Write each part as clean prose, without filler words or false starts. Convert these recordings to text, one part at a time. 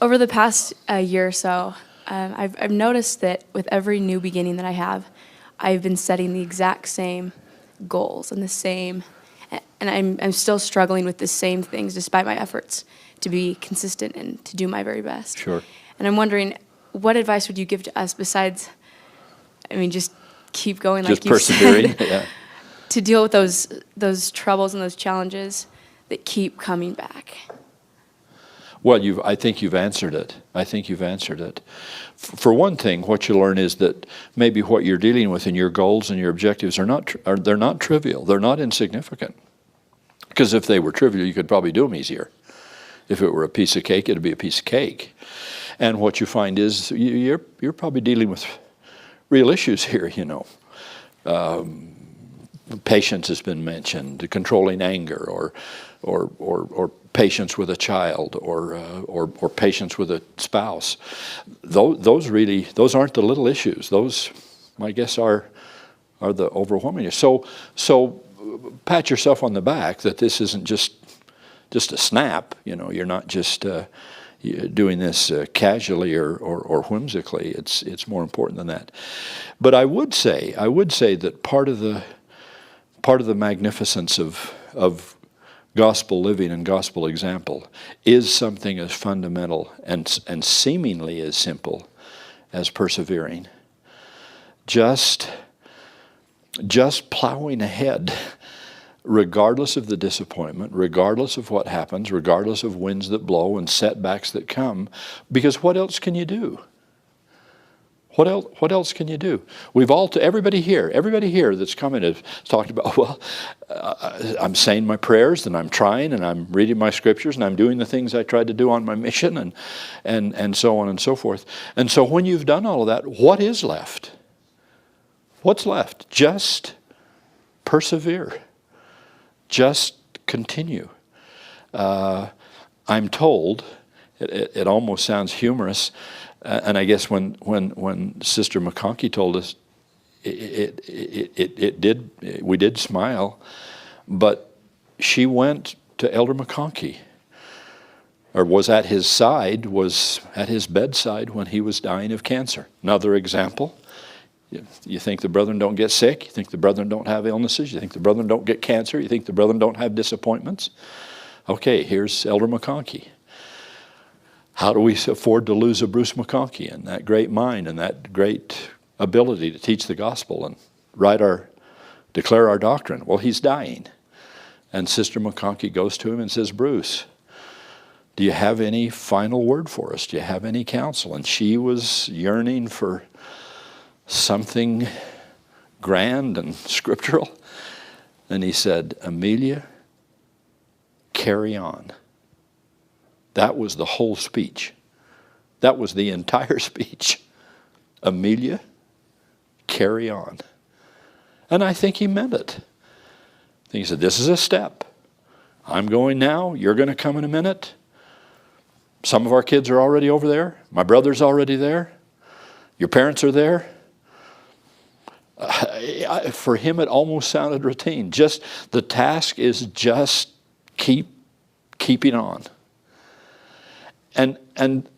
Over the past year or so, I've noticed that with every new beginning that I have, I've been setting the exact same goals and I'm still struggling with the same things despite my efforts to be consistent and to do my very best. Sure. And I'm wondering, what advice would you give to us besides, just keep going like you persevering, said, yeah. to deal with those troubles and those challenges that keep coming back? Well, I think you've answered it. For one thing, what you learn is that maybe what you're dealing with in your goals and your objectives they're not trivial. They're not insignificant. Because if they were trivial, you could probably do them easier. If it were a piece of cake, it'd be a piece of cake. And what you find is you're probably dealing with real issues here. Patience has been mentioned, controlling anger, or patience with a child, or patience with a spouse. Those aren't the little issues. Those, I guess, are the overwhelming issues. So pat yourself on the back that this isn't just a snap. You're not just doing this casually or whimsically. It's more important than that. But I would say that part of the magnificence of gospel living and gospel example is something as fundamental and seemingly as simple as persevering. Just plowing ahead, regardless of the disappointment, regardless of what happens, regardless of winds that blow and setbacks that come, because what else can you do? What else can you do? Everybody here that's coming has talked about, I'm saying my prayers and I'm trying and I'm reading my scriptures and I'm doing the things I tried to do on my mission and so on and so forth. And so when you've done all of that, what is left? What's left? Just persevere. Just continue. I'm told, it almost sounds humorous, and I guess when Sister McConkey told us, we did smile, but she went to Elder McConkey, or was at his bedside when he was dying of cancer. Another example. You think the brethren don't get sick? You think the brethren don't have illnesses? You think the brethren don't get cancer? You think the brethren don't have disappointments? Okay, here's Elder McConkey. How do we afford to lose a Bruce McConkey and that great mind and that great ability to teach the gospel and declare our doctrine? Well, he's dying. And Sister McConkey goes to him and says, Bruce, do you have any final word for us? Do you have any counsel? And she was yearning for something grand and scriptural. And he said, Amelia, carry on. That was the whole speech. That was the entire speech. Amelia, carry on. And I think he meant it. He said, this is a step. I'm going now. You're going to come in a minute. Some of our kids are already over there. My brother's already there. Your parents are there. For him, it almost sounded routine. Just the task is just keeping on. And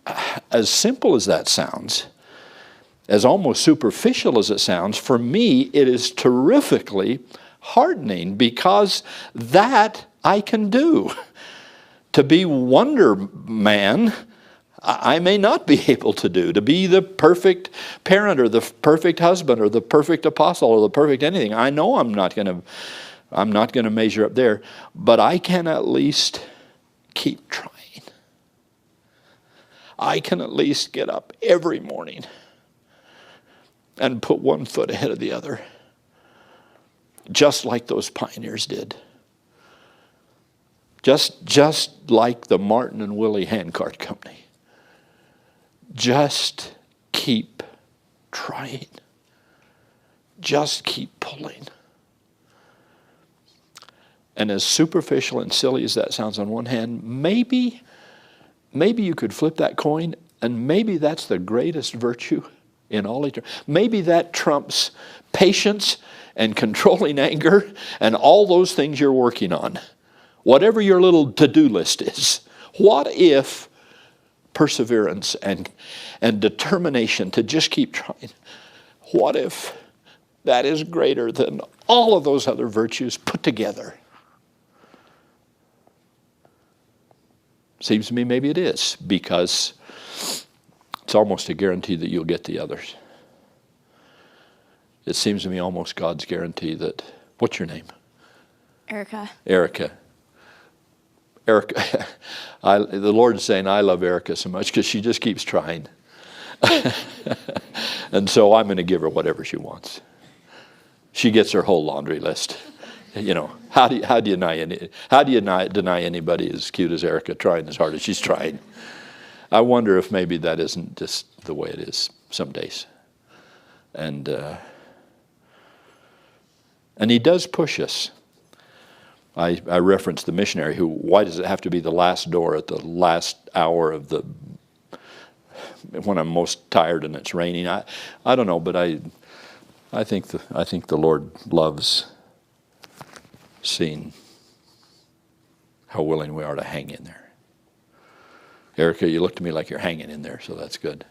as simple as that sounds, as almost superficial as it sounds, for me it is terrifically heartening, because that I can do. To be Wonder Man, I may not be able to do. To be the perfect parent or the perfect husband or the perfect apostle or the perfect anything, I know I'm not going to measure up there, but I can at least keep trying. I can at least get up every morning and put one foot ahead of the other, just like those pioneers did. Just like the Martin and Willie Handcart Company. Just keep trying. Just keep pulling. And as superficial and silly as that sounds on one hand, maybe you could flip that coin, and maybe that's the greatest virtue in all eternity. Maybe that trumps patience and controlling anger and all those things you're working on. Whatever your little to-do list is. What if perseverance and determination to just keep trying. What if that is greater than all of those other virtues put together? Seems to me maybe it is, because it's almost a guarantee that you'll get the others. It seems to me almost God's guarantee that, what's your name? Erica. Erica. Erica, the Lord's saying, I love Erica so much because she just keeps trying. And so I'm going to give her whatever she wants. She gets her whole laundry list. You know, how do you deny anybody as cute as Erica trying as hard as she's trying? I wonder if maybe that isn't just the way it is some days. And he does push us. I referenced the missionary who, why does it have to be the last door at the last hour of the, when I'm most tired and it's raining? I don't know, but I think the Lord loves seeing how willing we are to hang in there. Erica, you look to me like you're hanging in there, so that's good.